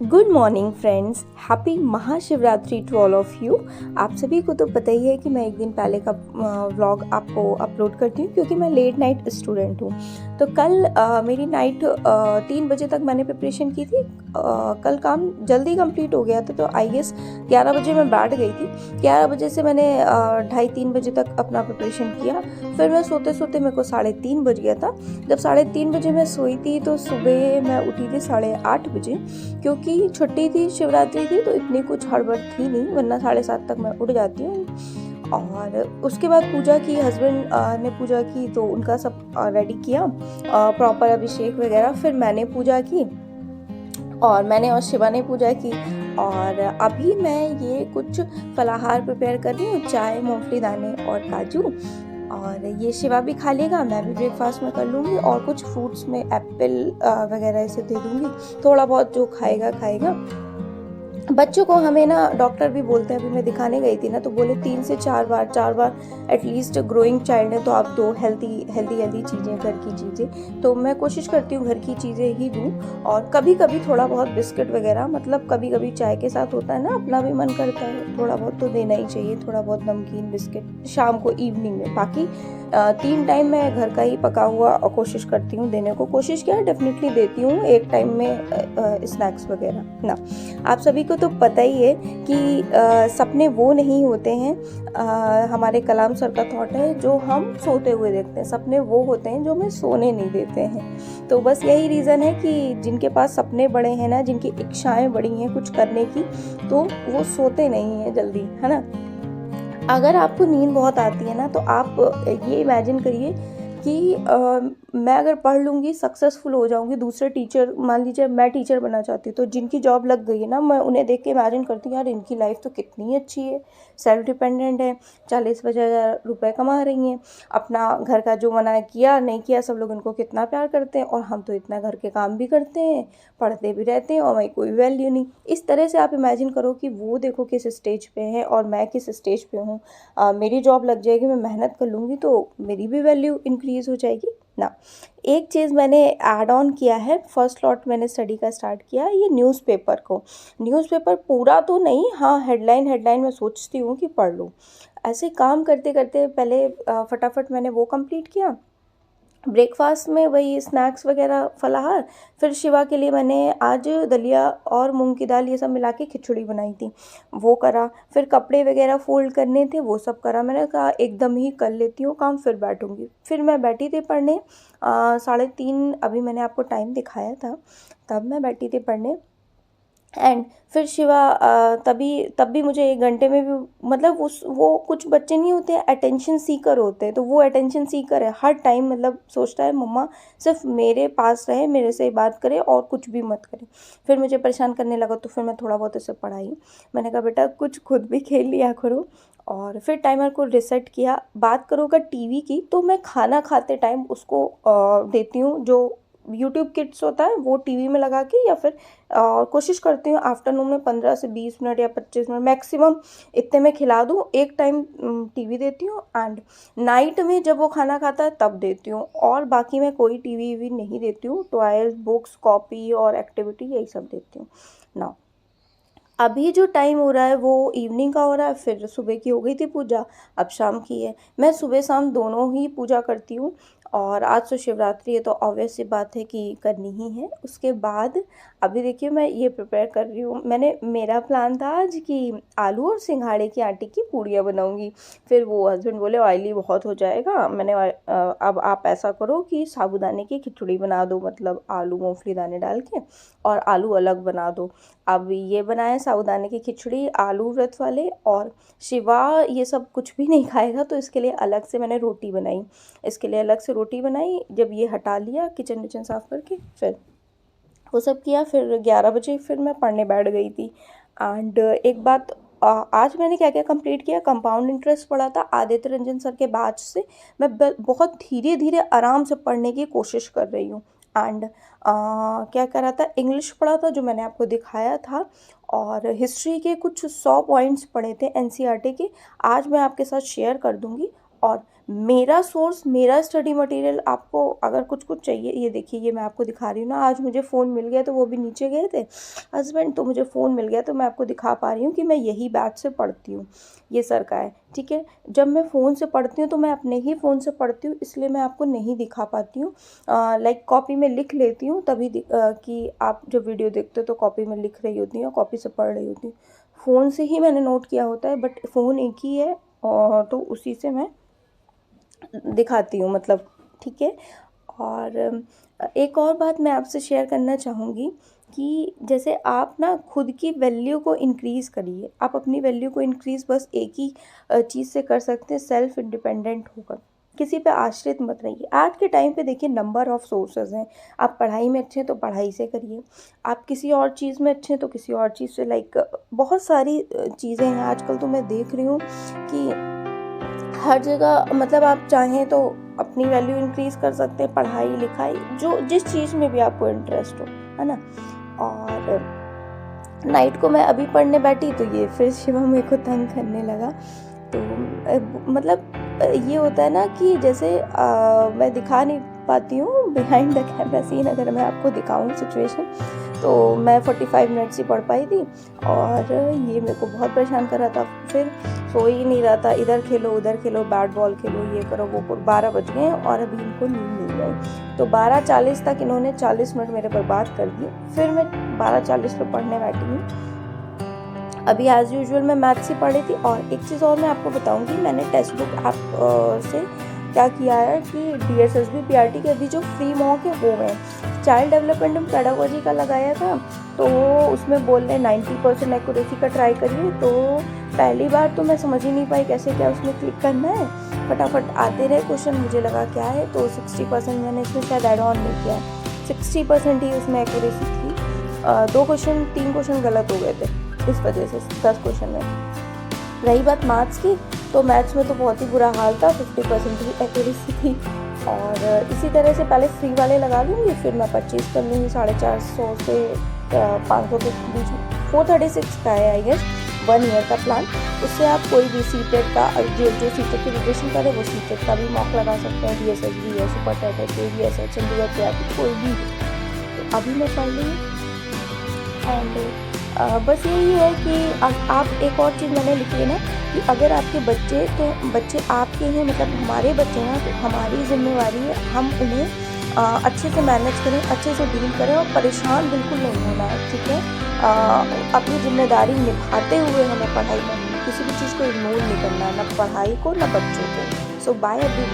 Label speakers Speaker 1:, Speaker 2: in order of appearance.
Speaker 1: Good morning friends, happy Mahashivratri to all of you. आप सभी को तो पता ही है कि मैं एक दिन पहले का व्लॉग आपको अपलोड करती हूँ क्योंकि मैं लेट नाइट स्टूडेंट हूँ। तो कल मेरी नाइट 3 बजे तक मैंने प्रिपरेशन की थी। कल काम जल्दी कंप्लीट हो गया था, तो आई गेस 11 बजे मैं बैठ गई थी। 11 बजे से मैंने 2:30-3 बजे तक अपना प्रिपरेशन किया। फिर मैं सोते सोते मेरे को 3:30 बज गया था। जब 3:30 बजे मैं सोई थी तो सुबह मैं उठी थी 8:30 बजे, क्योंकि छुट्टी थी, शिवरात्रि थी, तो इतनी कुछ हड़बड़ थी नहीं, वरना 7:30 तक मैं उठ जाती हूँ। और उसके बाद पूजा की, हस्बैंड ने पूजा की, तो उनका सब रेडी किया, प्रॉपर अभिषेक वगैरह। फिर मैंने पूजा की और मैंने और शिवा ने पूजा की। और अभी मैं ये कुछ फलाहार प्रिपेयर कर रही हूँ, चाय, मूंगफली दाने और काजू। और ये शिवा भी खा लेगा, मैं भी ब्रेकफास्ट में कर लूँगी, और कुछ फ्रूट्स में एप्पल वगैरह इसे दे दूँगी। थोड़ा बहुत जो खाएगा खाएगा। बच्चों को हमें ना डॉक्टर भी बोलते हैं, अभी मैं दिखाने गई थी ना, तो बोले 3 से 4 बार एटलीस्ट, ग्रोइंग चाइल्ड है तो आप दो हेल्दी चीज़ें, घर की चीज़ें। तो मैं कोशिश करती हूँ घर की चीज़ें ही दूँ। और कभी कभी थोड़ा बहुत बिस्किट वगैरह, मतलब कभी कभी चाय के साथ होता है ना, अपना भी मन करता है, थोड़ा बहुत तो देना ही चाहिए, थोड़ा बहुत नमकीन बिस्किट शाम को, इवनिंग में। बाकी 3 टाइम मैं घर का ही पका हुआ कोशिश करती हूँ देने को। कोशिश क्या, डेफिनेटली देती हूँ एक टाइम में स्नैक्स वगैरह ना। आप सभी को तो पता ही है कि सपने वो नहीं होते हैं, हमारे कलाम सर का थॉट है, जो हम सोते हुए देखते हैं। सपने वो होते हैं जो हमें सोने नहीं देते हैं। तो बस यही रीज़न है कि जिनके पास सपने बड़े हैं ना, जिनकी इच्छाएं बड़ी हैं कुछ करने की, तो वो सोते नहीं हैं जल्दी, है ना। अगर आपको नींद बहुत आती है ना, तो आप ये इमेजिन करिए कि मैं अगर पढ़ लूँगी, सक्सेसफुल हो जाऊँगी, दूसरे टीचर, मान लीजिए मैं टीचर बनना चाहती हूँ, तो जिनकी जॉब लग गई है ना, मैं उन्हें देख के इमेजिन करती हूँ, यार इनकी लाइफ तो कितनी अच्छी है, सेल्फ डिपेंडेंट है, 40-50 रुपये कमा रही हैं, अपना घर का जो मना किया नहीं किया, सब लोग इनको कितना प्यार करते हैं, और हम तो इतना घर के काम भी करते हैं, पढ़ते भी रहते हैं, और हमारी कोई वैल्यू नहीं। इस तरह से आप इमेजिन करो कि वो देखो किस स्टेज पे है और मैं किस स्टेज पे हूँ। मेरी जॉब लग जाएगी, मैं मेहनत कर लूँगी, तो मेरी भी वैल्यू इंक्रीज़ हो जाएगी ना। एक चीज़ मैंने ऐड ऑन किया है, फर्स्ट लॉट मैंने स्टडी का स्टार्ट किया, ये न्यूज़पेपर को। न्यूज़पेपर पूरा तो नहीं, हाँ हेडलाइन मैं सोचती हूँ कि पढ़ लूँ। ऐसे काम करते करते पहले फटाफट मैंने वो कंप्लीट किया। ब्रेकफास्ट में वही स्नैक्स वगैरह, फलाहार। फिर शिवा के लिए मैंने आज दलिया और मूंग की दाल ये सब मिला के खिचड़ी बनाई थी, वो करा। फिर कपड़े वगैरह फोल्ड करने थे, वो सब करा। मैंने कहा एकदम ही कर लेती हूँ काम, फिर बैठूंगी। फिर मैं बैठी थी पढ़ने, 3:30 अभी मैंने आपको टाइम दिखाया था, तब मैं बैठी थी पढ़ने। एंड फिर शिवा तब भी मुझे 1 घंटे में भी, मतलब उस वो कुछ बच्चे नहीं होते हैं, अटेंशन सीकर होते हैं, तो वो अटेंशन सीकर है हर टाइम, मतलब सोचता है मम्मा सिर्फ मेरे पास रहे, मेरे से बात करे और कुछ भी मत करे। फिर मुझे परेशान करने लगा, तो फिर मैं थोड़ा बहुत उसे पढ़ाई। मैंने कहा बेटा कुछ खुद भी खेल लिया करो। और फिर टाइमर को रिसेट किया। बात करो अगर टीवी की, तो मैं खाना खाते टाइम उसको देती हूँ, जो यूट्यूब किड्स होता है वो टीवी में लगा के, या फिर कोशिश करती हूँ आफ्टरनून में 15 से 20 मिनट या 25 मिनट मैक्सिमम, इतने में खिला दूँ। एक टाइम टीवी देती हूँ, एंड नाइट में जब वो खाना खाता है तब देती हूँ। और बाकी मैं कोई टीवी वीवी नहीं देती हूँ, टॉयज, बुक्स, कॉपी और एक्टिविटी यही सब देती हूँ ना। अभी जो टाइम हो रहा है वो इवनिंग का हो रहा है, फिर सुबह की हो गई थी पूजा, अब शाम की है। मैं सुबह शाम दोनों ही पूजा करती हूँ। और आज तो शिवरात्रि है, तो ऑब्वियस सी बात है कि करनी ही है। उसके बाद अभी देखिए मैं ये प्रिपेयर कर रही हूँ। मेरा प्लान था आज कि आलू और सिंघाड़े की आटे की पूड़ियाँ बनाऊँगी। फिर वो हस्बैंड बोले ऑयली बहुत हो जाएगा। अब आप ऐसा करो कि साबूदाने की खिचड़ी बना दो, मतलब आलू मूंगफली दाने डाल के, और आलू अलग बना दो। अब ये बनाए साबूदाने की खिचड़ी, आलू व्रत वाले। और शिवा ये सब कुछ भी नहीं खाएगा, तो इसके लिए अलग से मैंने रोटी बनाई। जब ये हटा लिया किचन विचन साफ करके, फिर वो सब किया। फिर 11 बजे फिर मैं पढ़ने बैठ गई थी। एंड एक बात, आज मैंने क्या क्या कंप्लीट किया, कंपाउंड इंटरेस्ट पढ़ा था आदित्य रंजन सर के बैच से। मैं बहुत धीरे धीरे आराम से पढ़ने की कोशिश कर रही हूँ। एंड क्या करा था, इंग्लिश पढ़ा था जो मैंने आपको दिखाया था, और हिस्ट्री के कुछ 100 पॉइंट्स पढ़े थे एनसीईआरटी के, आज मैं आपके साथ शेयर कर दूंगी। और मेरा सोर्स, मेरा स्टडी मटेरियल, आपको अगर कुछ कुछ चाहिए, ये देखिए, ये मैं आपको दिखा रही हूँ ना, आज मुझे फ़ोन मिल गया, तो वो भी नीचे गए थे हस्बैंड, तो मुझे फ़ोन मिल गया, तो मैं आपको दिखा पा रही हूँ कि मैं यही बैच से पढ़ती हूँ, ये सर का है, ठीक है। जब मैं फ़ोन से पढ़ती हूँ तो मैं अपने ही फ़ोन से पढ़ती हूँ, इसलिए मैं आपको नहीं दिखा पाती हूँ। लाइक कॉपी में लिख लेती हूँ तभी कि आप जब वीडियो देखते हो तो कॉपी में लिख रही होती हूँ, कॉपी से पढ़ रही होती हूँ। फ़ोन से ही मैंने नोट किया होता है, बट फ़ोन एक ही है, और तो उसी से मैं दिखाती हूँ, मतलब, ठीक है। और एक और बात मैं आपसे शेयर करना चाहूँगी कि जैसे आप ना खुद की वैल्यू को इंक्रीज़ करिए। आप अपनी वैल्यू को इंक्रीज़ बस एक ही चीज़ से कर सकते हैं, सेल्फ इंडिपेंडेंट होकर। किसी पे आश्रित मत रहिए। आज के टाइम पे देखिए, नंबर ऑफ़ सोर्सेज़ हैं। आप पढ़ाई में अच्छे हैं तो पढ़ाई से करिए, आप किसी और चीज़ में अच्छे हैं तो किसी और चीज़ से, लाइक बहुत सारी चीज़ें हैं आजकल। तो मैं देख रही हूँ कि हर जगह, मतलब आप चाहें तो अपनी वैल्यू इंक्रीज़ कर सकते हैं, पढ़ाई लिखाई, जो जिस चीज़ में भी आपको इंटरेस्ट हो, है ना। और नाइट को मैं अभी पढ़ने बैठी तो ये फिर शिवा मेरे को तंग करने लगा। तो मतलब ये होता है ना कि जैसे मैं दिखा नहीं पाती हूँ बिहाइंड द कैमरा सीन। अगर मैं आपको दिखाऊँ सिचुएशन, तो मैं 45 मिनट्स ही पढ़ पाई थी, और ये मेरे को बहुत परेशान कर रहा था। फिर सो ही नहीं रहा था, इधर खेलो उधर खेलो, बैट बॉल खेलो, ये करो वो करो। 12 बज गए और अभी इनको नींद नहीं आई, तो 12:40 तक इन्होंने 40 मिनट मेरे बर्बाद कर दिए। फिर मैं 12:40 पे पढ़ने बैठी हूँ। अभी एज़ यूजुअल मैं मैथ्स ही पढ़ी थी। और एक चीज़ और मैं आपको बताऊंगी, मैंने टेक्स्ट बुक ऐप से क्या किया है कि DSSB PRT के अभी जो फ्री मॉक है वो है, चाइल्ड डेवलपमेंट एंड पेडागोजी का लगाया था, तो उसमें बोल रहे 90% एक्यूरेसी का ट्राई करिए। तो पहली बार तो मैं समझ ही नहीं पाई कैसे क्या उसमें क्लिक करना है, फटाफट आते रहे क्वेश्चन, मुझे लगा क्या है, तो 60% मैंने इसमें शायद ऐड ऑन नहीं किया, 60% ही उसमें एक्यूरेसी थी। 3 क्वेश्चन गलत हो गए थे, इस वजह से 10 क्वेश्चन में। रही बात मैथ्स की, तो मैथ्स में तो बहुत ही बुरा हाल था, 50% ही एक्यूरेसी थी। और इसी तरह से पहले फ्री वाले लगा लूँगी, फिर मैं परचेज़ कर लूँगी 450 से 500 के बीच में। 436 का है आई गेस, 1 ईयर का प्लान। उससे आप कोई भी सीटेट का, जो सीटेट की प्रिपरेशन करे वो सीटेट का भी मॉक लगा सकते हैं, DSSB है, सुपर टेट है, KVS है, चंडीगढ़ PRT, कोई भी। तो अभी मैं पढ़ रही हूँ। एंड बस यही है कि आप, एक और चीज़ मैंने लिखी है ना कि अगर आपके बच्चे, तो बच्चे आपके हैं, मतलब हमारे बच्चे हैं, तो हमारी जिम्मेवारी है हम उन्हें अच्छे से मैनेज करें, अच्छे से डील करें, और परेशान बिल्कुल नहीं होना है, ठीक है। अपनी जिम्मेदारी निभाते हुए हमें पढ़ाई में किसी भी चीज़ को इग्नोर नहीं करना, ना पढ़ाई को ना बच्चों को। सो बाय एवरीवन।